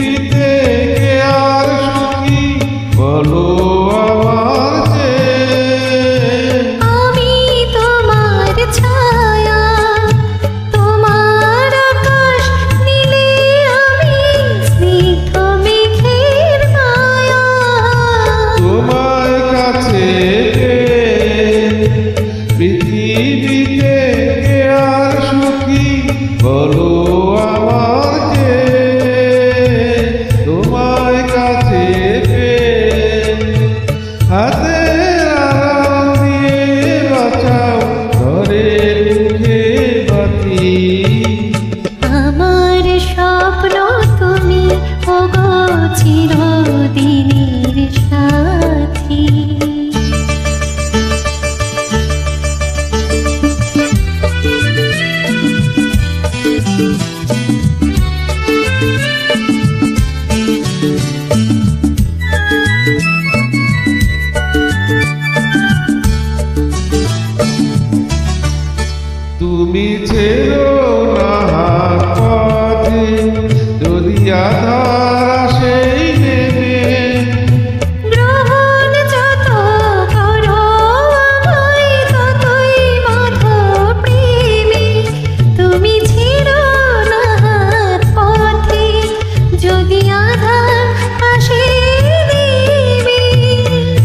পৃথিবীতে কে আর সুখী বলো আমার চেয়ে? আমি তোমার ছায়া, তোমার আকাশ নীলে আমি স্নিগ্ধ মেঘের মায়া। তোমার কাছে পৃথিবীতে কে আর সুখী বলো আমার চেয়ে? তোমার কাছে হাতের আড়াল দিয়ে বাঁচাও ঘরের মুখে বাতি। আমার স্বপ্ন তুমি ওগো চিরদিনের সাথী। তুমি ছেড়ো না হাত পথে যদি আধার আসে নেমে। গ্রহণ যত করো আমায় ততই বাঁধো প্রেমে। তুমি ছেড়ো না হাত পথে যদি আধার আসে নেমে।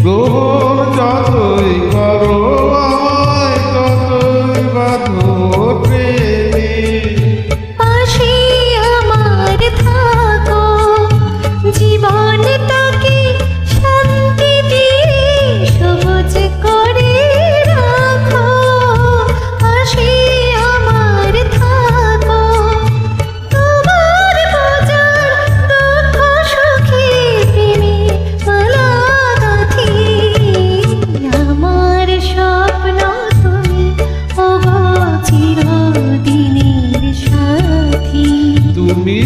গ্রহণ যতই করো আমায় ততই বাঁধো প্রেমে। পাশে আমার থাকো, জীবনটাকে শান্তি দিয়ে সবুজ করে রাখো। পাশে আমার থাকো, তোমার বোঝার দুঃখ সুখে প্রেমে মালা গাঁথি। আমার স্বপ্ন তুমি ওগো চিরদিনের সাথী। তুমি